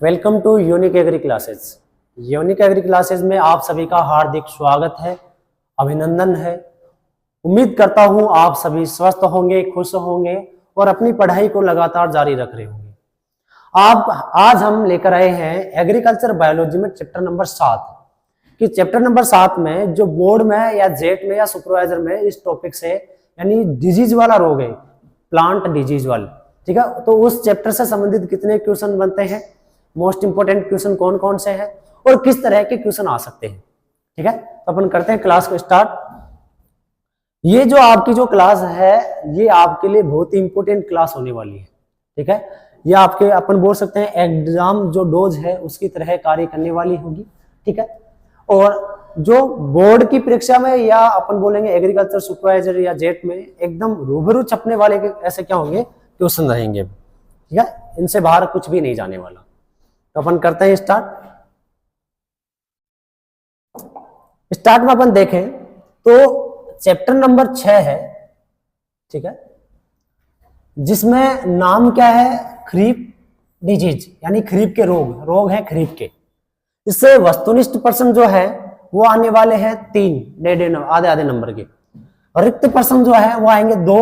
Welcome to unique agri classes. Unique agri classes में आप सभी का हार्दिक स्वागत है, अभिनंदन है। उम्मीद करता हूं आप सभी स्वस्थ होंगे, खुश होंगे और अपनी पढ़ाई को लगातार जारी रख रहे होंगे। आज हम लेकर आए हैं एग्रीकल्चर बायोलॉजी में चैप्टर नंबर 7 कि चैप्टर नंबर 7 में जो बोर्ड में या जेट में या सुपरवाइजर में इस टॉपिक से यानी डिजीज वाला रोग है, प्लांट डिजीज वाले, ठीक है। तो उस चैप्टर से संबंधित कितने क्वेश्चन बनते हैं, मोस्ट इंपोर्टेंट क्वेश्चन कौन कौन से हैं और किस तरह के क्वेश्चन आ सकते हैं, ठीक है। तो अपन करते हैं क्लास को स्टार्ट। ये जो आपकी जो क्लास है ये आपके लिए बहुत ही इंपोर्टेंट क्लास होने वाली है, ठीक है। ये आपके अपन बोल सकते हैं एग्जाम जो डोज है उसकी तरह कार्य करने वाली होगी, ठीक है। और जो बोर्ड की परीक्षा में या अपन बोलेंगे एग्रीकल्चर सुपरवाइजर या जेट में एकदम रूबरू छपने वाले ऐसे क्या होंगे क्वेश्चन रहेंगे, ठीक है। इनसे बाहर कुछ भी नहीं जाने वाला। तो अपन करते हैं स्टार्ट में अपन देखें तो चैप्टर नंबर 6 है, ठीक है, जिसमें नाम क्या है, खरीफ डिजीज यानी खरीफ के रोग है खरीफ के। इससे वस्तुनिष्ठ प्रश्न जो है वो आने वाले हैं 3 आधे नंबर के। रिक्त प्रश्न जो है वो आएंगे 2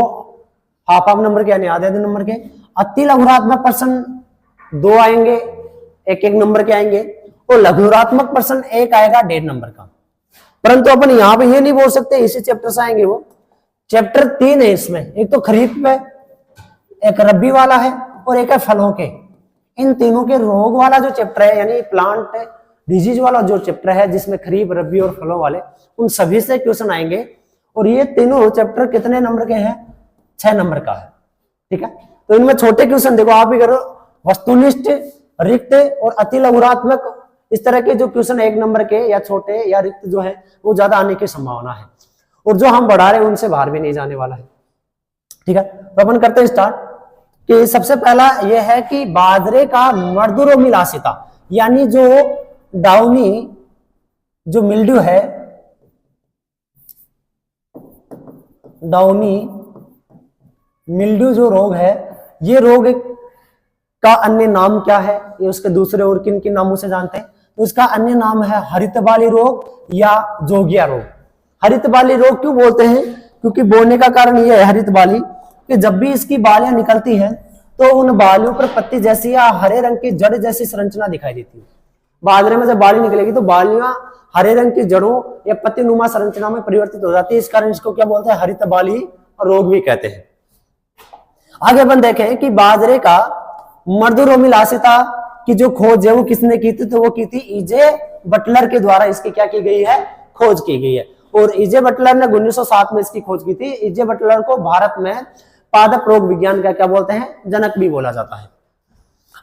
हाफ नंबर के यानी आधे नंबर के। अति लघुरात्मक प्रश्न 2 आएंगे, 1 नंबर के आएंगे और लघुरात्मक प्रश्न 1 आएगा 1.5 नंबर का। परंतु अपन यहाँ पे ये नहीं बोल सकते इसी चैप्टर से आएंगे, वो चैप्टर 3 है। इसमें एक तो खरीफ में, एक रबी वाला है और एक है फलों के। इन तीनों के रोग वाला जो चैप्टर है यानी प्लांट डिजीज वाला जो चैप्टर है जिसमें खरीफ, रबी और फलों वाले, उन सभी से क्वेश्चन आएंगे। और ये तीनों चैप्टर कितने नंबर के हैं, 6 नंबर का है, ठीक है। तो इनमें छोटे क्वेश्चन देखो आप ही करो, वस्तुनिष्ठ, रिक्त और अति लघुरात्मक, इस तरह के जो क्वेश्चन 1 नंबर के या छोटे या रिक्त जो है वो ज्यादा आने की संभावना है। और जो हम बढ़ा रहे हैं उनसे बाहर भी नहीं जाने वाला है, ठीक है। तो अपन करते हैं स्टार्ट कि सबसे पहला यह है कि बाजरे का मर्दुरोमिलासिता यानी जो डाउनी जो मिल्ड्यू है, डाउनी मिल्ड्यू जो रोग है, ये रोग का अन्य नाम क्या है, ये उसके दूसरे और किन किन नामों से जानते हैं। तो इसका अन्य नाम है हरित बाली रोग या जोगिया रोग। हरित बाली रोग क्यों बोलते हैं, क्योंकि बोलने का कारण यह है हरित बाली कि जब भी इसकी बालियां निकलती हैं तो उन बालियों पर पत्ती जैसी या हरे रंग की जड़ जैसी संरचना दिखाई देती है। बाजरे में जब बाली निकलेगी तो बालियां हरे रंग की जड़ों या पत्ती नुमा संरचना में परिवर्तित हो जाती है। इस कारण इसको क्या बोलते हैं, हरित बाली रोग भी कहते हैं। आगे अपन देखें कि बाजरे का मर्दुरोमिलासिता की जो खोज है वो किसने की थी, तो वो की थी ईजे बटलर के द्वारा इसकी क्या की गई है, खोज की गई है। और ईजे बटलर ने 1907 में इसकी खोज की थी। ईजे बटलर को भारत में पादप रोग विज्ञान का क्या बोलते हैं, जनक भी बोला जाता है।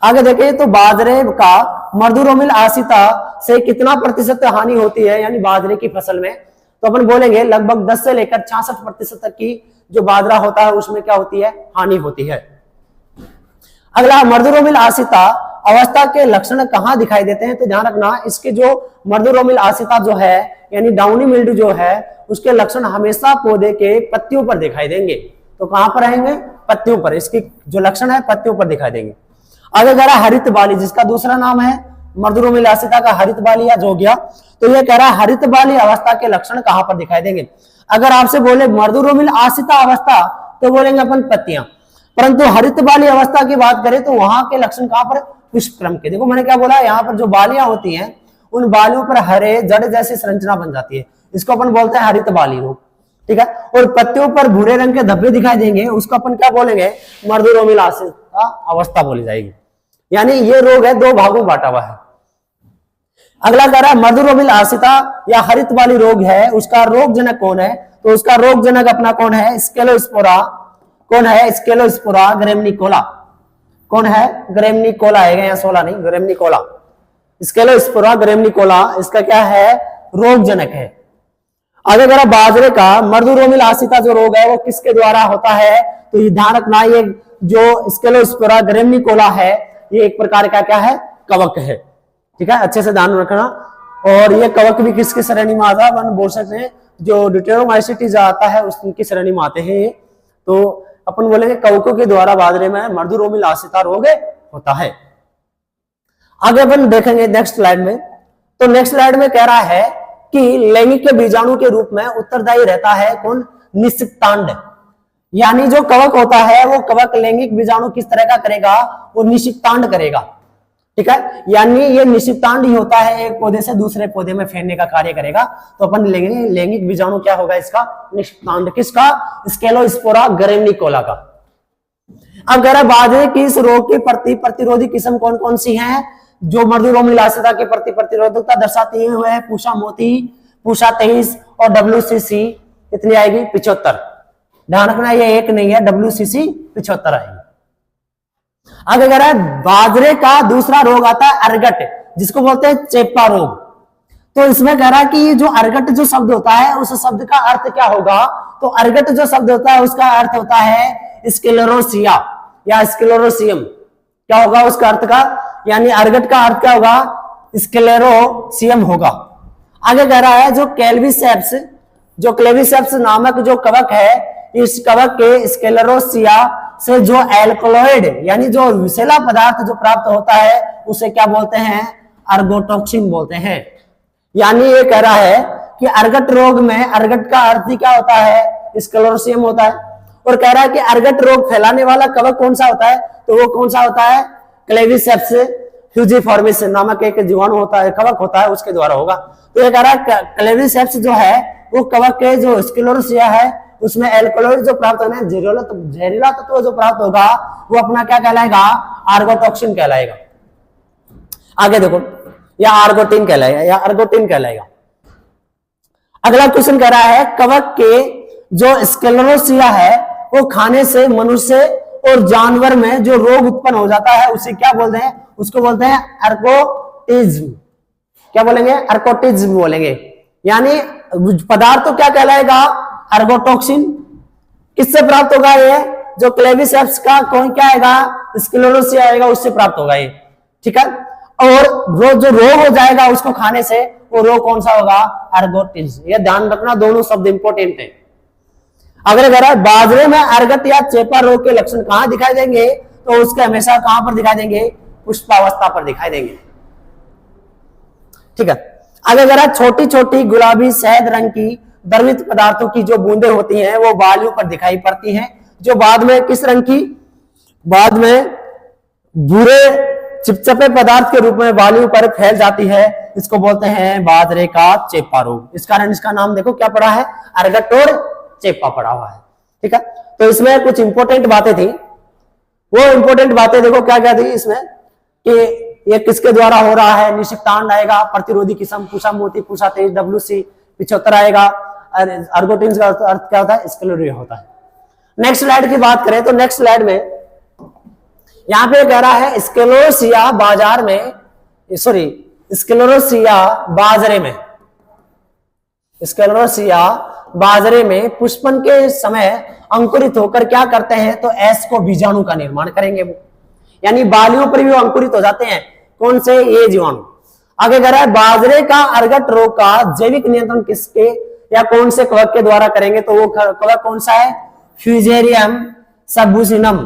आगे देखें तो बाजरे का मर्दुरोमिलासिता से कितना प्रतिशत हानि होती है यानी बाजरे की फसल में, तो अपन बोलेंगे लगभग 10 से लेकर 66% तक की जो बाजरा होता है उसमें क्या होती है, हानि होती है। अगला मर्दुरोमिलासिता अवस्था के लक्षण कहां दिखाई देते हैं, तो ध्यान रखना इसके जो मर्दुरोमिलासिता जो है यानी डाउनी मिल्ड्यू जो है उसके लक्षण हमेशा पौधे के पत्तियों पर दिखाई देंगे। तो कहां पर आएंगे, पत्तियों पर, इसके जो लक्षण है पत्तियों पर दिखाई देंगे। आगे कह रहा है हरित बाली, जिसका दूसरा नाम है मर्दुरोमिलासिता का हरित बाली या जोगिया। तो ये कह रहा है हरित बाली अवस्था के लक्षण कहां पर दिखाई देंगे। अगर आपसे बोले मर्दुरोमिलासिता अवस्था तो बोलेंगे अपन पत्तियां, परंतु हरित बाली अवस्था की बात करें तो वहां के लक्षण कहां पर, पुष्पक्रम के। देखो मैंने क्या बोला, यहाँ पर जो बालियां होती हैं उन बालियों पर हरे जड़ जैसी संरचना बन जाती है, इसको अपन बोलते हैं हरित बाली रोग, ठीक है। और पत्तियों पर भूरे रंग के धब्बे दिखाई देंगे, उसको अपन क्या बोलेंगे, मर्दुरोमिलासिता अवस्था बोली जाएगी। यानी ये रोग है 2 भागों में बांटा हुआ है। अगला कह रहा है मर्दुरोमिलासिता या हरित बाली रोग है, उसका रोग जनक कौन है, तो उसका रोग जनक अपना कौन है, स्केलोस्पोरा। कौन है, स्केलोस्पोरा ग्रेमनिकोला। कौन है, ग्रेमनिकोला है, या 16 नहीं, ग्रेमनिकोला, स्केलोस्पोरा ग्रेमनिकोला इसका क्या है, रोग जनक है। आगे कह रहा बाजरे का मर्दुरोमिलासिता जो रोग है वो किसके द्वारा होता है, तो ये ध्यान रखना ये जो स्केलोस्पोरा ग्रेमनिकोला है ये एक प्रकार का क्या है, कवक है, ठीक है, अच्छे से ध्यान रखना। और ये कवक भी किसकी श्रेणी में आता है, अपन बोल सकते हैं जो ड्यूटेरोमाइसीटी आता है उसकी श्रेणी में आते हैं। तो अपन बोलेंगे कवकों के द्वारा बाजरे में मर्दुरोमिलासिता रोग होता है। आगे अपन देखेंगे नेक्स्ट स्लाइड में। तो नेक्स्ट स्लाइड में कह रहा है कि लैंगिक के बीजाणु के रूप में उत्तरदायी रहता है कौन? निषिक्तांड। यानी जो कवक होता है वो कवक लैंगिक बीजाणु किस तरह का करेगा? वो निषिक्तांड करेगा। ठीक है, यानी ये निषिक्तांड ही होता है, एक पौधे से दूसरे पौधे में फैलने का कार्य करेगा। तो अपन लेंगे लैंगिक बीजाणु क्या होगा इसका? निषिक्तांड। किसका? स्केलोस्पोरा ग्रेनिकोला का। अब कह रहा बाजरे की इस रोग की प्रतिरोधी किस्म कौन कौन सी हैं जो मृदुरोमिलासिता के प्रति प्रतिरोधकता दर्शाती है? वह पूषा मोती, पूषा 23 और WCC कितनी आएगी? 75। ध्यान रखना ये एक नहीं है, WCC 75 आएगी। आगे कह रहा है बाजरे का दूसरा रोग आता है अर्गट, जिसको बोलते हैं चेपा रोग। तो इसमें कह रहा है कि ये जो अर्गट जो शब्द होता है उस शब्द का अर्थ क्या होगा? तो अर्गट जो शब्द होता है उसका अर्थ होता है स्क्लेरोसिया या स्क्लेरोसियम। क्या होगा उसका अर्थ का? यानी अर्गट का अर्थ क्या होगा? स्क्लेरोसियम होगा। आगे कह रहा है जो क्लेविसेप्स नामक जो कवक है, इस कवक के स्क्लेरोसिया से जो एल्कलॉइड यानी जो विषैला पदार्थ जो प्राप्त होता है उसे क्या बोलते हैं? अर्गोटॉक्सिन बोलते हैं। यानी ये कह रहा है कि अर्गट रोग में अर्गट का अर्थ ही क्या होता है? स्क्लेरोसियम होता है। और कह रहा है कि अर्गट रोग फैलाने वाला कवक कौन सा होता है? तो वो कौन सा होता है? क्लेविसेप्स फ्यूजिफॉर्मिस नामक एक जीवाणु होता है, कवक होता है, उसके द्वारा होगा। तो ये कह रहा है क्लेविसेप्स जो है वो कवक के जो स्क्लेरोसिया है उसमें एल्कलॉइड जो प्राप्त होने जहरीला तत्व जो प्राप्त होगा वो अपना क्या कहलाएगा? आर्गोटॉक्सिन कहलाएगा। आगे देखो, या आर्गोटिन कहलाएगा या अर्गोटिन कहलाएगा। अगला क्वेश्चन कह रहा है कवक के जो स्क्लेरोसिया है वो खाने से मनुष्य और जानवर में जो रोग उत्पन्न हो जाता है उसे क्या बोलते हैं? उसको बोलते हैं अर्कोटिज्म। क्या बोलेंगे? अर्कोटिज्म बोलेंगे। यानी पदार्थ तो क्या कहलाएगा? अर्गोटॉक्सिन। किससे प्राप्त होगा? ये जो क्लेविसेप्स का कौन क्या आएगा? स्क्लेरोसिया आएगा, उससे प्राप्त होगा ये। ठीक है, और वो जो रोग हो जाएगा उसको खाने से, वो रोग कौन सा होगा? अर्गोटिज्म। ये ध्यान रखना, दोनों शब्द इंपॉर्टेंट है। अगर कह रहा है बाजरे में अर्गट या चेपा रोग के लक्षण कहां दिखाई देंगे? तो उसके हमेशा कहां पर दिखाई देंगे? पुष्पावस्था पर दिखाई देंगे। ठीक है, आगे कह रहा है छोटी छोटी गुलाबी शहद रंग की द्रवित पदार्थों की जो बूंदें होती हैं वो बालियों पर दिखाई पड़ती हैं, जो बाद में किस रंग की? बाद में भूरे चिपचिपे पदार्थ के रूप में बालियों पर फैल जाती है। इसको बोलते हैं बाजरे का चेपा रोग। इस कारण इसका नाम देखो क्या पड़ा है? अर्गट और चेपा पड़ा हुआ है। ठीक है, तो इसमें कुछ इंपॉर्टेंट बातें थी। वो इंपॉर्टेंट बातें देखो क्या क्या थी इसमें कि ये किसके द्वारा हो रहा है? निषिक्तांड आएगा, प्रतिरोधी किस्म पूषा मोती, पूषा 23, WC 75 आएगा। अर्गोटिन का अर्थ क्या होता है? स्क्लेरोसिया होता है। नेक्स्ट स्लाइड की बात करें तो नेक्स्ट स्लाइड में यहां पे कह रहा है स्क्लेरोसिया बाजार में, सॉरी स्क्लेरोसिया बाजरे में, स्क्लेरोसिया बाजरे में पुष्पन के समय अंकुरित होकर क्या करते हैं? तो एस को बीजाणु का निर्माण करेंगे वो, यानी बालियों पर भी वो अंकुरित हो जाते हैं। कौन से? ये जीवाणु। आगे कह रहा है बाजरे का अर्गट रोग का जैविक नियंत्रण किसके या कौन से कवक के द्वारा करेंगे? तो वो कवक कौन सा है? फ्यूजेरियम शंभुसेनम।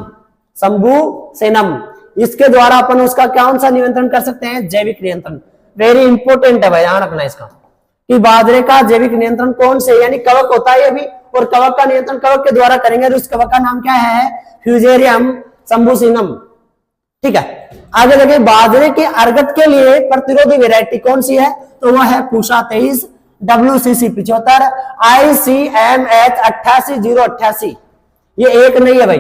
इसके द्वारा अपन उसका कौन सा नियंत्रण कर सकते हैं? जैविक नियंत्रण। वेरी इंपॉर्टेंट है भाई, ध्यान रखना इसका कि बाजरे का जैविक नियंत्रण कौन से, यानी कवक होता है ये भी, और कवक का नियंत्रण कवक के द्वारा करेंगे। उस कवक का नाम क्या है? फ्यूजेरियम शंभुसेनम। ठीक है, आगे देखिए बाजरे के अर्गट के लिए प्रतिरोधी वैरायटी कौन सी है? तो वह है पूषा 23, WCC 75, ICMH 88088। ये एक नहीं है भाई,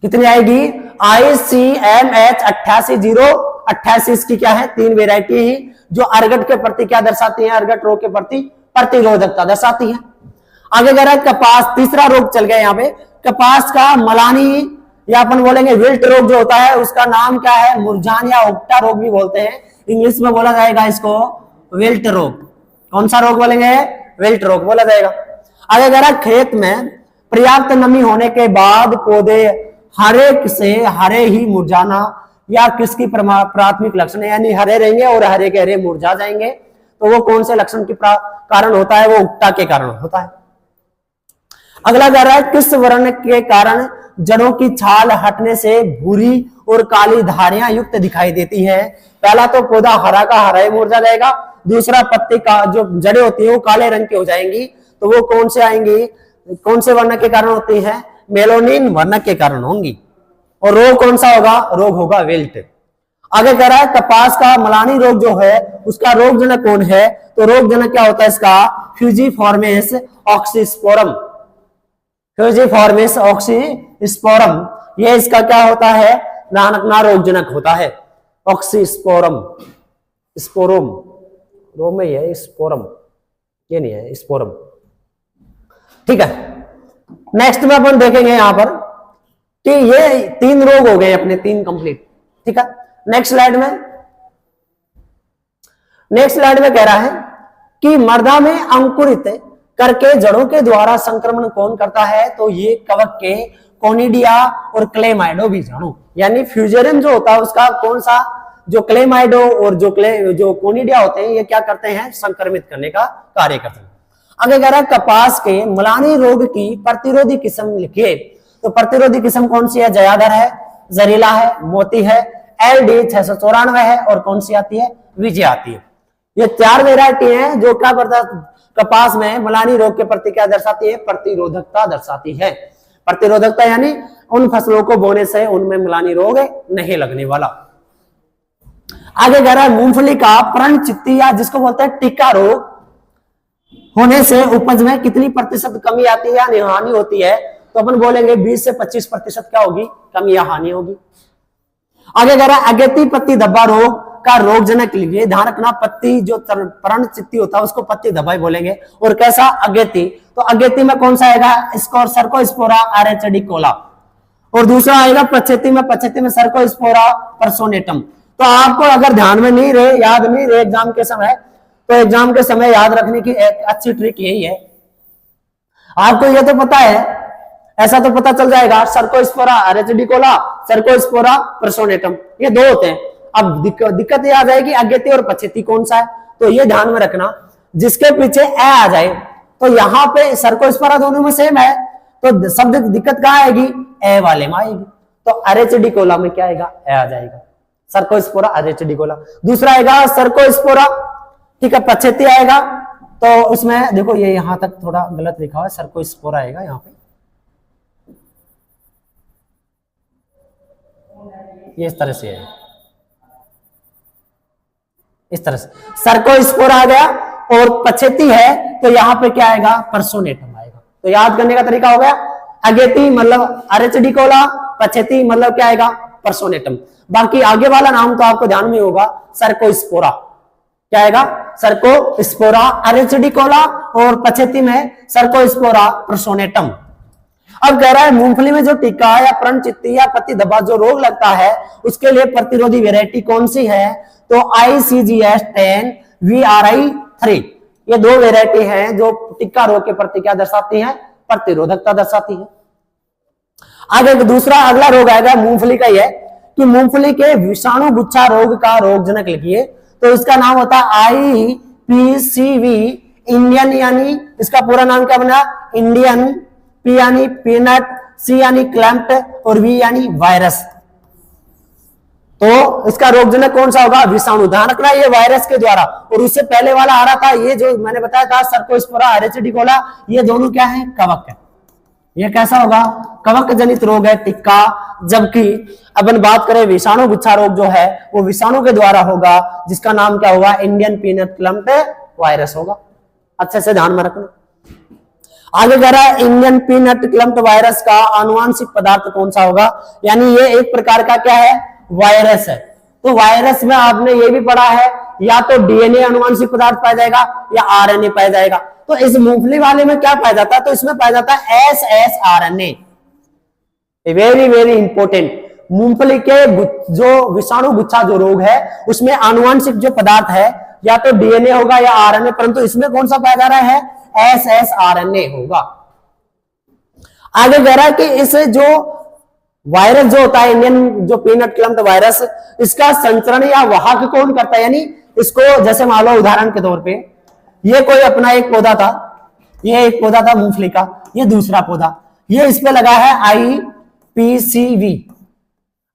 कितनी आएगी? ICMH 88088। इसकी क्या है? 3 वेरायटी ही जो अर्गट के प्रति क्या दर्शाती है? अर्गट रोग के प्रति प्रतिरोधकता दर्शाती है। आगे कह रहा है कपास, तीसरा रोग चल गया यहाँ पे। कपास का मलानी या अपन बोलेंगे विल्ट रोग जो होता है उसका नाम क्या है? मुरझान या उगटा रोग भी बोलते हैं। इंग्लिश में बोला जाएगा इसको विल्ट रोग। कौन सा रोग बोलेंगे? विल्ट रोग बोला जाएगा। आगे कह रहा है खेत में पर्याप्त नमी होने के बाद पौधे हरे से हरे ही मुरझाना या किसकी प्राथमिक लक्षण है? यानी हरे रहेंगे और हरे के हरे मुरझा जाएंगे। तो वो कौन से लक्षण के कारण होता है? वो उगटा के कारण होता है। अगला कह रहा है किस वर्ण के कारण जड़ों की छाल हटने से भूरी और काली धारियां युक्त दिखाई देती है। पहला तो पौधा हरा का हरा ही मुरझा जाएगा, दूसरा पत्ती का जो जड़ें होती है वो काले रंग की हो जाएंगी। तो वो कौन से आएंगी, कौन से वर्ण के कारण होती है, मेलोनिन वर्ण के कारण होंगी। और रोग कौन सा होगा, रोग होगा विल्ट। आगे कह रहा है कपास का मलानी रोग जो है उसका रोग जनक कौन है, तो रोग जनक क्या होता है इसका, फ्यूजिफॉर्मिस ऑक्सीस्पोरम। फ्यूजिफॉर्मिस ऑक्सीस्पोरम ये इसका क्या होता है, नानकना रोग जनक होता है। ऑक्सीस्पोरम, स्पोरोम रोग में है, स्पोरम ये नहीं है, स्पोरम। ठीक है, नेक्स्ट में अपन देखेंगे यहां पर कि ये 3 रोग हो गए अपने, 3 कंप्लीट। ठीक है, नेक्स्ट स्लाइड में कह रहा है कि मृदा में अंकुरित करके जड़ों के द्वारा संक्रमण कौन करता है, तो ये कवक के कोनिडिया और क्लेमाइडो बीजाणु, यानी फ्यूजेरियम जो होता है उसका कौन सा, जो क्लेमाइडो और जो कोनिडिया होते हैं ये क्या करते हैं, संक्रमित करने का कार्य करते हैं। आगे कह रहा है कपास के मलानी रोग की प्रतिरोधी किस्म लिखिए, तो प्रतिरोधी किस्म कौन सी है, जयादर है, जहरीला है, मोती है, LD 694 है, और कौन सी आती है, विजय आती है। ये 4 वेराइटी हैं जो क्या करता है, कपास में मलानी रोग के प्रति क्या दर्शाती है, प्रतिरोधकता दर्शाती है। प्रतिरोधकता यानी उन फसलों को बोने से उनमें मलानी रोग नहीं लगने वाला। आगे कह रहा है मूंगफली का पर्णचित्ती या जिसको बोलते हैं टिक्का रोग होने से उपज में कितनी प्रतिशत कमी आती है या हानि होती है, तो अपन बोलेंगे 20 से 25% क्या होगी, कमी या हानि होगी। आगे कह रहा है अगेती पत्ती धब्बा रोग का रोग जनक लिखिए। ध्यान रखना, पत्ती जो पर्णचित्ती होता है उसको पत्ती धब्बा बोलेंगे, और कैसा, अगेती। तो अगेती में कौन सा आएगा, सर्कोस्पोरा एरेचिडिकोला, और दूसरा आएगा पछेती में सर्कोस्पोरा पर्सोनेटम। तो आपको अगर ध्यान में नहीं रहे, याद नहीं रहे एग्जाम के समय, तो एग्जाम के समय याद रखने की एक अच्छी ट्रिक यही है, आपको ये तो पता है, ऐसा तो पता चल जाएगा, सर्कोस्पोरा एरेचिडिकोला, सर्कोस्पोरा पर्सोनेटम, ये 2 होते हैं। अब दिक्कत ये आ जाएगी अगेती और पछेती कौन सा है, तो ये ध्यान में रखना, जिसके पीछे ए आ जाए, तो यहाँ पे सर्कोस्पोरा दोनों में सेम है, तो शब्द दिक्कत कहाँ आएगी, ए वाले में आएगी। तो एरेचिडिकोला में क्या आएगा, ए आ जाएगा, सर्कोस्पोरा एरेचिडिकोला। दूसरा आएगा सर्कोस्पोरा, ठीक है, पछेती आएगा, तो उसमें देखो ये यहां तक थोड़ा गलत लिखा हुआ है, सर्कोस्पोरा आएगा यहाँ पे, ये इस तरह से है, इस तरह से सर्कोस्पोरा आ गया, और पछेती है तो यहाँ पे क्या आएगा, पर्सोनेटम आएगा। तो याद करने का तरीका हो गया, अगेती मतलब एरेचिडिकोला, पछेती मतलब क्या आएगा, पर्सोनेटम। बाकी आगे वाला नाम तो आपको ध्यान में होगा, सर्कोस्पोरा क्या आएगा, सर्कोस्पोरा एरेचिडिकोला, और पछेती में सर्कोस्पोरा पर्सोनेटम। अब कह रहा है मूंगफली में जो टिक्का या पर्णचित्ती या पत्ती धब्बा जो रोग लगता है उसके लिए प्रतिरोधी वेराइटी कौन सी है, तो ICGS 10 VRI 3, ये 2 वेराइटी हैं जो टिक्का रोग के प्रति क्या दर्शाती हैं, प्रतिरोधकता दर्शाती है। आगे दूसरा अगला रोग आएगा मूंगफली का, यह कि मूंगफली के विषाणु गुच्छा रोग का रोग जनक लिखिए, तो इसका नाम होता है IPCV इंडियन, यानी इसका पूरा नाम क्या बना, इंडियन, P यानी पीनट, C यानी क्लैम्प्ट, और V यानी वायरस। तो इसका रोग जनक कौन सा होगा, विषाणु। ध्यान रखना ये वायरस के द्वारा, और उससे पहले वाला आ रहा था ये जो मैंने बताया था सर्कोस्पोरा एरेचिडिकोला, ये दोनों क्या है, कवक है। ये कैसा होगा, कवक जनित रोग है टिक्का, जबकि अपन बात करें विषाणु गुच्छा रोग जो है वो विषाणु के द्वारा होगा, जिसका नाम क्या होगा, इंडियन पीनट क्लम्प्ट वायरस होगा। अच्छे से ध्यान में रखना। आगे कह रहा है इंडियन पीनट क्लम्प्ट वायरस का आनुवांशिक पदार्थ कौन सा होगा, यानी ये एक प्रकार का क्या है, वायरस है। तो वायरस में आपने ये भी पढ़ा है, या तो DNA आनुवांशिक पदार्थ पाया जाएगा या RNA पाया जाएगा। तो इस मूंगफली वाले में क्या पाया जाता है, तो इसमें पाया जाता है SSRNA, वेरी वेरी इंपॉर्टेंट। मूंगफली के जो विषाणु गुच्छा जो रोग है उसमें आनुवांशिक जो पदार्थ है या तो DNA होगा या RNA, परंतु इसमें कौन सा पाया जा रहा है, SSRNA होगा। आगे कह रहा है कि इस जो वायरस जो होता है इंडियन जो पीनट क्लम्प्ट वायरस, इसका संचरण या वाहक कौन करता है, यानी इसको जैसे मान लो उदाहरण के तौर पे ये कोई अपना एक पौधा था, ये एक पौधा था मूंगफली का, ये दूसरा पौधा, ये इस पे लगा है IPCV,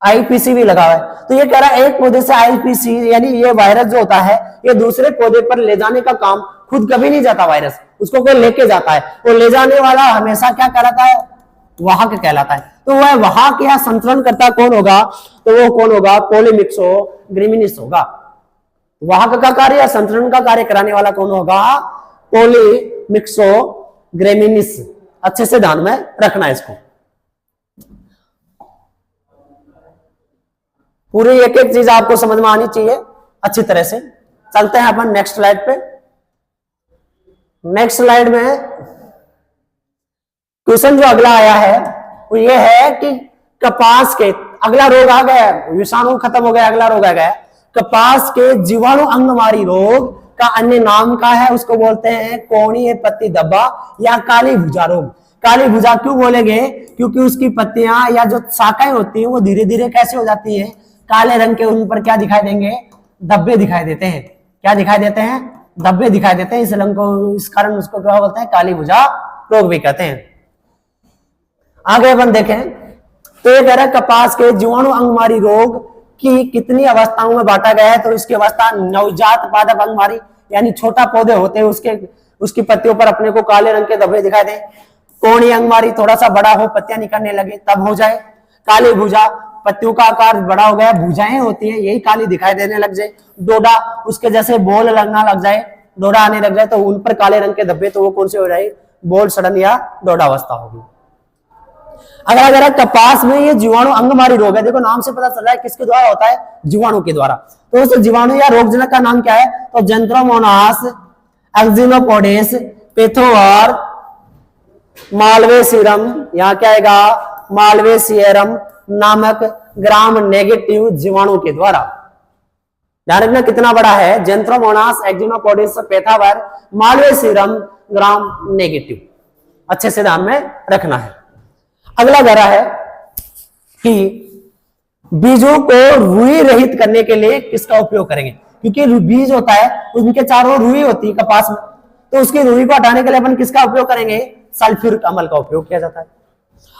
आईपीसी भी लगा हुआ है। तो ये कह रहा है एक पौधे से आईपीसी यानी ये वायरस जो होता है ये दूसरे पौधे पर ले जाने का काम खुद कभी नहीं जाता, वायरस उसको कोई लेके जाता है। वो ले जाने वाला हमेशा क्या कहलाता है, वाहक कहलाता है। तो वह वाहक या संचरण करता कौन होगा, तो वो कौन होगा, पॉलीमिक्सोग्रेमिनिस होगा। वाहक का कार्य या संचरण का कार्य कराने वाला कौन होगा, पॉलीमिक्सोग्रेमिनिस। अच्छे से ध्यान में रखना है इसको, पूरी एक एक चीज आपको समझ में आनी चाहिए अच्छी तरह से। चलते हैं अपन नेक्स्ट स्लाइड पे। नेक्स्ट स्लाइड में क्वेश्चन जो अगला आया है वो ये है कि कपास के, अगला रोग आ गया, विषाणु खत्म हो गया, अगला रोग आ गया, कपास के जीवाणु अंगमारी रोग का अन्य नाम का है, उसको बोलते हैं कोणीय पत्ती धब्बा या काली भुजा रोग। काली भुजा क्यों बोलेंगे, क्योंकि उसकी पत्तियां या जो शाखाएं होती हैं वो धीरे धीरे कैसे हो जाती है, काले रंग के, उन पर क्या दिखाई देंगे, धब्बे दिखाई देते हैं। क्या दिखाई देते हैं, धब्बे दिखाई देते हैं। इस रंग को, इस कारण उसको क्या बोलते हैं, काली भुजा रोग भी कहते हैं। आगे अपन देखें तो ये कह रहा है कपास के जीवाणु अंगमारी रोग की कितनी अवस्थाओं में बांटा गया है। तो इसकी अवस्था नवजात पादप अंगमारी यानी छोटा पौधे होते हैं, उसकी पत्तियों पर अपने को काले रंग के धब्बे दिखाई दे। कोणी अंगमारी थोड़ा सा बड़ा हो, पत्तियां निकलने लगे तब हो जाए। काली भुजा, पत्तियों का आकार बड़ा हो गया, भुजाएं होती हैं यही काली दिखाई देने लग जाए। डोडा, उसके जैसे बोल लगना लग जाए, डोडा आने लग जाए तो उन पर काले रंग के धब्बे, तो वो कौन से हो जाए, बोल सड़न या डोडा अवस्था होगी। अगर कपास में ये जीवाणु अंगमारी रोग है, देखो नाम से पता चल रहा है किसके द्वारा होता है, जीवाणु के द्वारा। तो उस जीवाणु या रोगजनक का नाम क्या है, तो जेंथ्रोमोनास एक्जिनोपोडेस पेथोवार मालवेसियरम, यहाँ क्या आएगा, मालवेसियरम नामक ग्राम नेगेटिव जीवाणु के द्वारा। ध्यान रखना कितना बड़ा है, जेंथ्रोमोनास एक्जिनोपोडेस पेथोवार मालवेसियरम ग्राम नेगेटिव, अच्छे से ध्यान में रखना है। अगला कह रहा है कि बीजों को रुई रहित करने के लिए किसका उपयोग करेंगे, क्योंकि बीज होता है उनके चारों रुई होती है कपास में, तो उसकी रुई को हटाने के लिए अपन किसका उपयोग करेंगे, सल्फ्यूरिक अम्ल का उपयोग किया जाता है।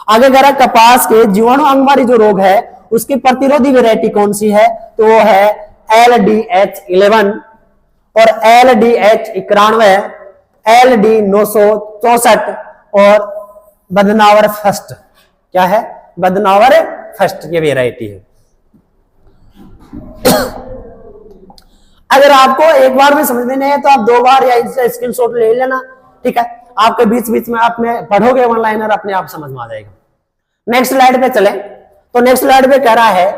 आगे कह रहा है कपास के जीवाणु अंगमारी जो रोग है उसकी प्रतिरोधी वैरायटी कौन सी है, तो वो है LDH11 और LDH91, LD964 और बदनावर फर्स्ट। क्या है, बदनावर फर्स्ट, ये वेराइटी है। अगर आपको एक बार में समझ में नहीं है तो आप 2 बार या इससे स्क्रीनशॉट ले लेना, ठीक है। आपके बीच बीच में आप पढ़ोगे ऑनलाइन, अपने आप समझ में आ जाएगा। नेक्स्ट स्लाइड पे चले तो नेक्स्ट स्लाइड पे कह रहा है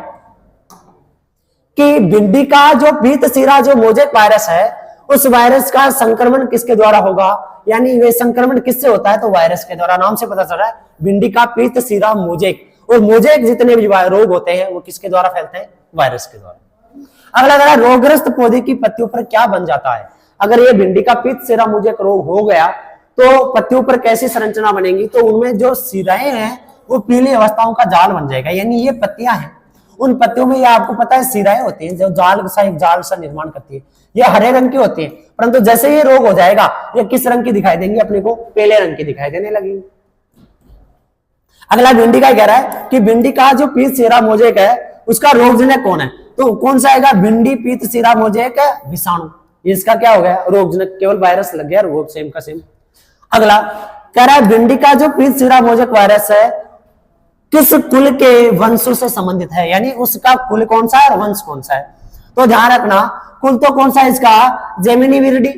कि भिंडी का जो पीत सीरा जो मोजेक वायरस है, उस वायरस का संक्रमण किसके द्वारा होगा, यानी वे संक्रमण किससे होता है, तो वायरस के द्वारा। नाम से पता चल रहा है भिंडी का पीत सीरा मोजेक, और मोजेक जितने भी रोग होते हैं वो किसके द्वारा फैलते हैं, वायरस के द्वारा। अगला कह रहा है रोगग्रस्त पौधे की पत्तियों पर क्या बन जाता है। अगर ये भिंडी का पीत सीरा मोजेक रोग हो गया तो पत्तियों पर कैसी संरचना बनेगी, तो उनमें जो सिराएं हैं वो पीली अवस्थाओं का जाल बन जाएगा। यानी ये पत्तियां हैं, उन पत्तियों में ये आपको पता है सिराएं होती हैं जो जाल सा निर्माण करती है। ये हरे रंग की होती है, परंतु जैसे ये रोग हो जाएगा ये किस रंग की दिखाई देंगी, अपने को पीले रंग की दिखाई देने लगेगी। अगला भिंडी का कह रहा है कि भिंडी का जो पीत सीरा मोजेक है उसका रोगजनक कौन है, तो कौन सा आएगा, भिंडी पीत सीरा मोजेक विषाणु। इसका क्या हो गया, रोगजनक, केवल वायरस लग गया, रोग सेम का सेम। अगला कह रहा है भिंडी का जो पीत सीरा मोजेक वायरस है किस कुल के वंशों से संबंधित है, यानी उसका कुल कौन सा है और वंश कौन सा है। तो ध्यान रखना कुल तो कौन सा है इसका, जेमिनीविरिडी,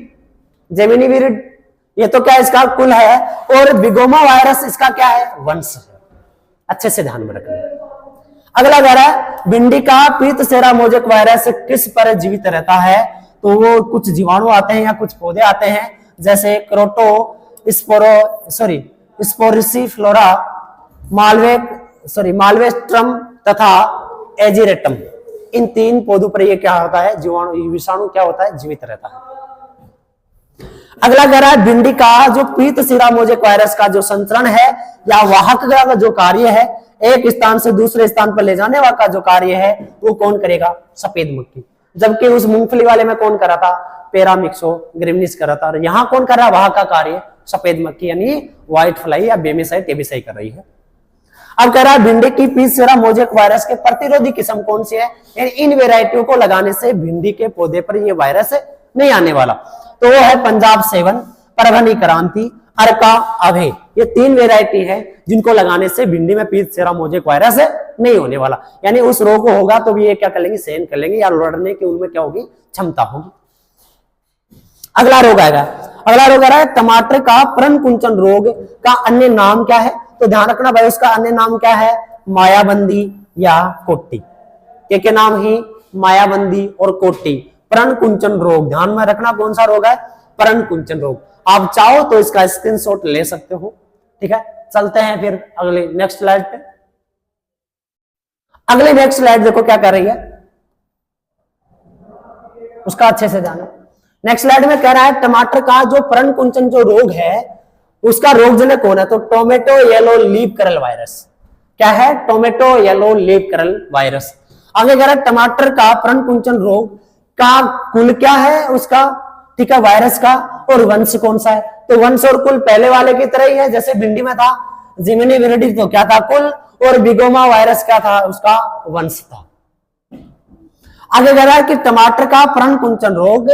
जेमिनीविरिड, ये तो क्या इसका कुल है, और बिगोमा वायरस इसका क्या है, वंश है। अच्छे से ध्यान में रखना। अगला कह रहा है भिंडी का पीत सीरा मोजेक वायरस किस पर जीवित रहता है, तो वो कुछ जीवाणु आते हैं या कुछ पौधे आते हैं, जैसे क्रोटो स्पोरिसीफ्लोरा, मालवेस्ट्रम तथा एजिरेटम। इन 3 पौधों पर ये क्या होता है, जीवाणु विषाणु क्या होता है, जीवित रहता है। अगला कह रहा है भिंडी का जो पीत सीरा मोजेक वायरस का जो संचरण है या वाहक का जो कार्य है, एक स्थान से दूसरे स्थान पर ले जाने वाला का जो कार्य है वो कौन करेगा, सफेद मक्खी। जबकि उस मूंगफली वाले में कौन करा था, पैरामिक्सोग्रेमिनिस करा था, और यहाँ कौन कर रहा है वाहक का कार्य, सफेद मक्खी यानी व्हाइट फ्लाई या बेमिसाइड टेबिसाई कर रही है। अब कह रहा है भिंडी की पीसरा मोजेक वायरस के प्रतिरोधी किस्म कौन सी है, यानी इन वेराइटियों को लगाने से भिंडी के पौधे पर यह वायरस नहीं आने वाला। तो वो है पंजाब 7, परभनी क्रांति, अर्का, अभय। ये 3 वेराइटी है जिनको लगाने से भिंडी में पीसरा मोजेक वायरस नहीं होने वाला, यानी उस रोग को होगा तो भी ये क्या कर लेंगे, सहन कर लेंगे, या लड़ने की उनमें क्या होगी, क्षमता होगी। अगला रोग आएगा, अगला रोग आ रहा है टमाटर का पर्ण कुंचन रोग का अन्य नाम क्या है। तो ध्यान रखना भाई, उसका अन्य नाम क्या है, मायाबंदी या कोट्टी। क्या नाम ही, मायाबंदी और कोट्टी। पर्ण कुंचन रोग, ध्यान में रखना कौन सा रोग है, पर्ण कुंचन रोग। आप चाहो तो इसका स्क्रीनशॉट ले सकते हो, ठीक है। चलते हैं फिर अगले नेक्स्ट स्लाइड पे। अगले नेक्स्ट स्लाइड देखो क्या कर रही है, उसका अच्छे से जानो। नेक्स्ट स्लाइड में कह रहा है टमाटर का जो पर्ण कुंचन जो रोग है उसका रोगजनक कौन है, तो टोमेटो येलो लीफ करल वायरस। क्या है, टोमेटो येलो लीफ करल वायरस। आगे कह रहा है टमाटर का पर्ण कुंचन रोग का कुल क्या है उसका, ठीक है, वायरस का, और वंश कौन सा है। तो वंश और कुल पहले वाले की तरह ही है, जैसे भिंडी में था जिमिनी विरिडी, तो क्या था कुल, और बिगोमा वायरस क्या था, उसका वंश था। आगे कह रहा है कि टमाटर का पर्ण कुंचन रोग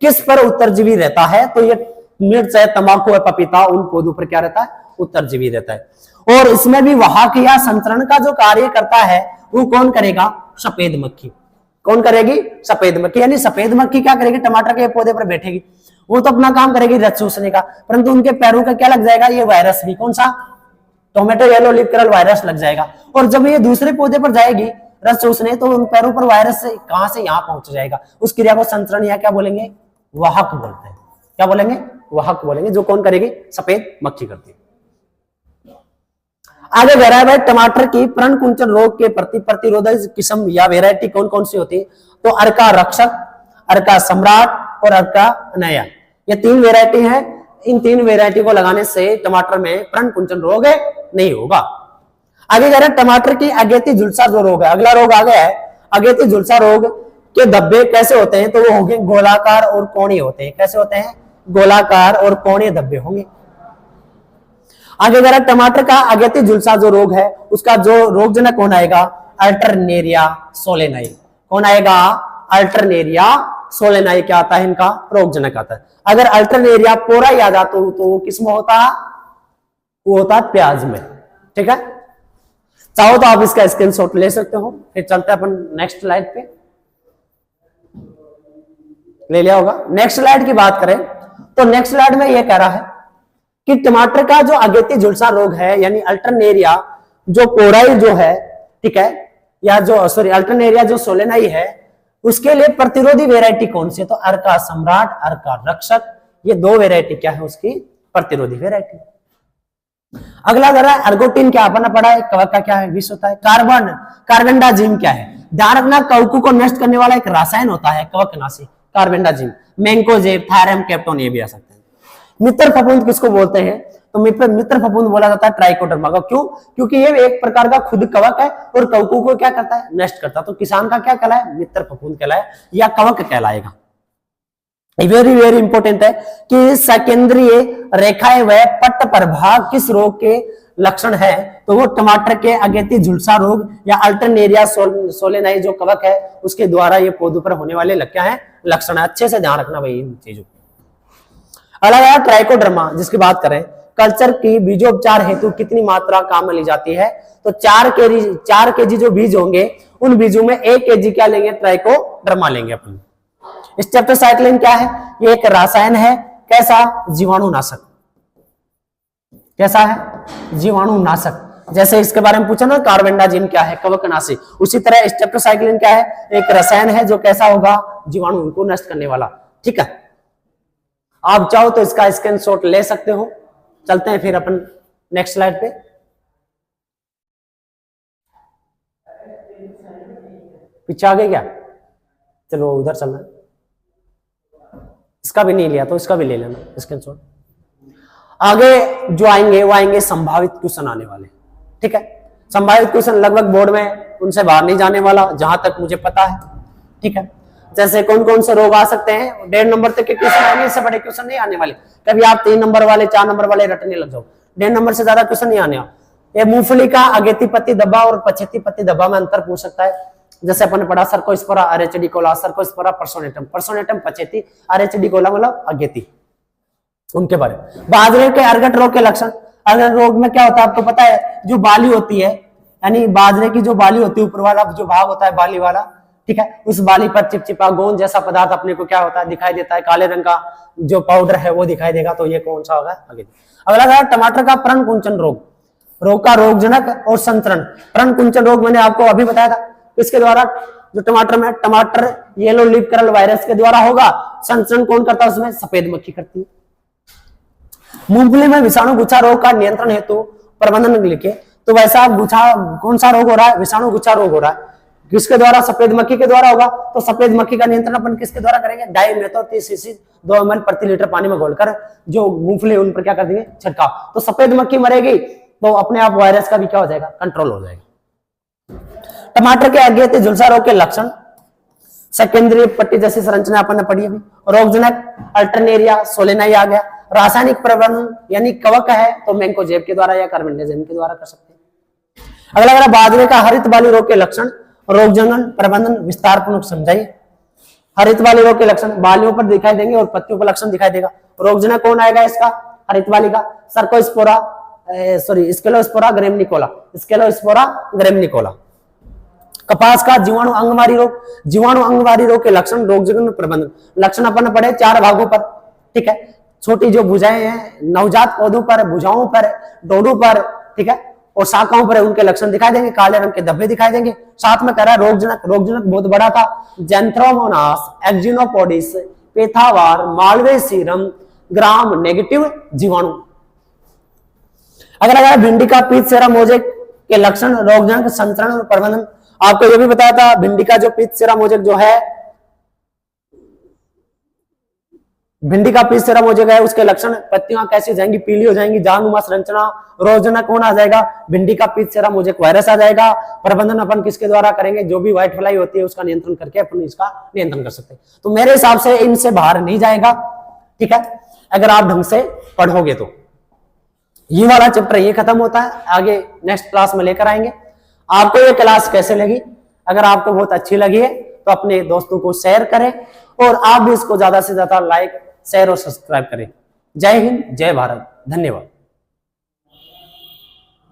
किस पर उत्तरजीवी रहता है, तो ये मिर्च है, तंबाकू है, पपीता, उन पौधों पर क्या रहता है, उत्तरजीवी रहता है। और इसमें भी वाहक या संचरण का जो कार्य करता है वो कौन करेगा, सफेद मक्खी। कौन करेगी, सफेद मक्खी। यानी सफेद मक्खी क्या करेगी, टमाटर के पौधे पर बैठेगी, वो तो अपना काम करेगी रस चूसने का, परंतु उनके पैरों का क्या लग जाएगा, ये वायरस भी, कौन सा, टोमेटो येलो लीफ करल वायरस लग जाएगा। और जब ये दूसरे पौधे पर जाएगी रस चूसने, तो उन पैरों पर वायरस से कहां से यहां पहुंच जाएगा। उस क्रिया को संचरण या क्या बोलेंगे, वाहक बोलते हैं। क्या बोलेंगे, वाहक बोलेंगे, जो कौन करेगी, सफेद मक्खी करती है। आगे कह रहा है भाई टमाटर की पर्ण कुंचन रोग के प्रति प्रतिरोधक किस्म या वेराइटी कौन कौन सी होती है, तो अर्का रक्षक, अर्का सम्राट और अर्का नया, ये 3 वेराइटी है। इन 3 वेराइटी को लगाने से टमाटर में पर्ण कुंचन रोग नहीं होगा। आगे कह रहे हैं टमाटर की अगेती झुलसा जो रोग है, अगला रोग आ गया है, अगेती झुलसा रोग के धब्बे कैसे होते हैं, तो वो होंगे गोलाकार और कोणीय होते हैं। कैसे होते हैं, गोलाकार और कोणीय धब्बे होंगे। आगे कह रहा है टमाटर का अगेती झुलसा जो रोग है उसका जो रोगजनक कौन आएगा, अल्टरनेरिया सोलेनाई। कौन आएगा, अल्टरनेरिया सोलेनाई क्या आता है, इनका रोगजनक आता है। अगर अल्टरनेरिया पोरा याद आता तो वो किसमें होता, वो होता है प्याज में, ठीक है। चाहो तो आप इसका स्क्रीनशॉट ले सकते हो। फिर चलते हैं अपन नेक्स्ट स्लाइड पे, ले लिया होगा। नेक्स्ट स्लाइड की बात करें तो नेक्स्ट स्लाइड में यह कह रहा है कि टमाटर का जो अगेती झुलसा रोग है, यानी अल्टरनेरिया जो कोराई जो है, ठीक है, या जो सॉरी अल्टरनेरिया जो सोलेनाई है, उसके लिए प्रतिरोधी वेराइटी कौन सी है, तो अर्का सम्राट, अर्का रक्षक, ये 2 वेराइटी क्या है उसकी प्रतिरोधी वेराइटी। अगला जरा अर्गोटिन क्या अपना पड़ा है, कवक का क्या है, विष होता है। कार्बन, कार्बेंडाजिम क्या है, ध्यान रखना कवकों को नष्ट करने वाला एक रासायन होता है कवकनाशी, कार्बेंडाजिम, मैंकोजेब, थायरम, कैप्टोन, ये भी आ सकते हैं। मित्र फफूंद किसको बोलते हैं, तो मित्र फफूंद बोला जाता है ट्राइकोडर्मा का। क्यों, क्योंकि ये एक प्रकार का खुद कवक है और कवकों को क्या करता है, नष्ट करता है। तो किसान का क्या कहलाए, मित्र फफूंद कहलाए या कवक कहलाएगा। वेरी वेरी इंपॉर्टेंट है कि सकेंद्रीय रेखाएं व पट्ट प्रभाग किस रोग के लक्षण है, तो वो टमाटर के अगेती झुलसा रोग या अल्टरनेरिया सोलेनाई जो कवक है उसके द्वारा ये पौधों पर होने वाले क्या है, लक्षण है। अच्छे से ध्यान रखना भाई इन चीजों को। अलग है ट्राइकोडर्मा जिसकी बात करें, कल्चर की बीजोपचार हेतु कितनी मात्रा काम में ली जाती है, तो 4 केजी जो बीज होंगे उन बीजों में 1 केजी क्या लेंगे, ट्राइकोडर्मा लेंगे अपन। स्टेप्टोसाइक्लिन क्या है, ये एक रासायन है, कैसा, जीवाणुनाशक। कैसा है, जीवाणुनाशक। जैसे इसके बारे में पूछा ना, कार्बेंडाजिम क्या है, कवकनाशी, उसी तरह स्टेप्टोसाइक्लिन क्या है, एक रसायन है जो कैसा होगा, जीवाणु को नष्ट करने वाला, ठीक है। आप चाहो तो इसका स्क्रीनशॉट ले सकते हो। चलते हैं फिर अपन नेक्स्ट स्लाइड पे। पीछे आ गए क्या, चलो उधर चलना। इसका भी नहीं लिया तो इसका भी ले लेना स्क्रीनशॉट। आगे जो आएंगे वो आएंगे संभावित क्वेश्चन आने वाले, ठीक है। संभावित क्वेश्चन लगभग बोर्ड में उनसे बाहर नहीं जाने वाला जहां तक मुझे पता है, ठीक है। जैसे कौन कौन से रोग आ सकते हैं, 1.5 नंबर तक के क्वेश्चन आएंगे, इससे बड़े क्वेश्चन नहीं आने वाले। कभी आप 3 नंबर वाले 4 नंबर वाले रटने लग जाओ, 1.5 नंबर से ज्यादा क्वेश्चन नहीं आने। ये मूंगफली का अगेती पत्ती धब्बा और पछेती पत्ती धब्बा में अंतर पूछ सकता है। जैसे अपन ने पढ़ा सर्कोस्पोरा अरेचिडिकोला, सर्कोस्पोरा पर्सोनेटम, पर्सोनेटम पछेती, अरेचिडिकोला मतलब अगेती, उनके बारे में। बाजरे के अर्गट रोग के लक्षण। अर्गट रोग में क्या होता है आपको पता है, जो बाली होती है, यानी बाजरे की जो बाली होती है, ऊपर वाला जो भाग होता है बाली वाला, ठीक है, उस बाली पर चिपचिपा गोंद जैसा पदार्थ अपने को क्या होता है, दिखाई देता है, काले रंग का जो पाउडर है वो दिखाई देगा। तो ये कौन सा होगा, अगेती। अगला है टमाटर का प्रण कुंचन रोग। रोग का रोगजनक और संचरण। प्रण कुंचन रोग मैंने आपको अभी बताया था, इसके द्वारा जो टमाटर में टमाटर येलो लीफ कर्ल वायरस के द्वारा होगा। संचरण कौन करता है, उसमें सफेद मक्खी करती है। मूंगफली में विषाणु गुच्छा रोग का नियंत्रण हेतु प्रबंधन लिखे, तो वैसा गुच्छा कौन सा रोग हो रहा है, विषाणु गुच्छा रोग हो रहा है, किसके द्वारा, सफेद मक्खी के द्वारा होगा। तो सफेद मक्खी का नियंत्रण अपन किसके द्वारा करेंगे, डाइमेथोक्सी सीसी 2 ml प्रति लीटर पानी में घोलकर जो मूंगफली उन पर क्या कर देंगे, छिड़काव। तो सफेद मक्खी मरेगी तो अपने आप वायरस का भी क्या हो जाएगा, कंट्रोल हो जाएगा। टमाटर के अगेती झुलसा रोग के लक्षण। सेकेंडरी पट्टी जैसी संरचना अपन ने पढ़ी अभी। रोगजनक अल्टरनेरिया सोलेनाई आ गया। रासायनिक प्रबंधन यानी कवक है तो मैंकोजेब के द्वारा या कार्बेंडाजिम के द्वारा कर सकते हैं। अगला बाजरे का हरित बाली रोग के लक्षण। रोगजनन प्रबंधन विस्तार पूर्वक समझाइए। हरित बाली रोग के लक्षण बालियों पर दिखाई देंगे और पत्तियों पर लक्षण दिखाई देगा। रोगजनक कौन आएगा इसका, हरित बाली का, सर्कोस्पोरा स्केलोस्पोरा ग्रेमनिकोला, स्केलोस्पोरा ग्रेमनिकोला। कपास का जीवाणु अंगमारी रोग। जीवाणु अंगमारी रोग के लक्षण, रोगजनन प्रबंधन। लक्षण अपन पढ़े 4 भागों पर, ठीक है। छोटी जो भुजाएं हैं नवजात पौधों पर, भुजाओं पर, डोडों पर, ठीक है, और शाखाओं पर उनके लक्षण दिखाई देंगे, काले रंग के धब्बे दिखाई देंगे। साथ में कह रहा है रोगजनक। रोगजनक बहुत बड़ा था, जेंथ्रोमोनास, एक्जिनोपोडिस, पेथावार, मालवे सीरम, ग्राम नेगेटिव जीवाणु। अगर भिंडी का पीत सेरा मोजेक के लक्षण, रोगजनक संचरण और प्रबंधन। आपको यह भी बताया था भिंडी का जो पीत सेरा मोजेक जो है, भिंडी का पीत सेरा मोजेक है, उसके लक्षण, पत्तियां कैसी हो जाएंगी, पीली हो जाएंगी, जानुमा संरचना। रोगजनक कौन आ जाएगा, भिंडी का पीत सेरा मोजेक वायरस आ जाएगा। प्रबंधन अपन किसके द्वारा करेंगे, जो भी व्हाइट फ्लाई होती है उसका नियंत्रण करके अपन इसका नियंत्रण कर सकते हैं। तो मेरे हिसाब से इनसे बाहर नहीं जाएगा, ठीक है, अगर आप ढंग से पढ़ोगे तो। ये वाला चैप्टर ये खत्म होता है, आगे नेक्स्ट क्लास में लेकर आएंगे। आपको ये क्लास कैसे लगी, अगर आपको बहुत अच्छी लगी है तो अपने दोस्तों को शेयर करें और आप भी इसको ज्यादा से ज्यादा लाइक, शेयर और सब्सक्राइब करें। जय हिंद, जय भारत, धन्यवाद।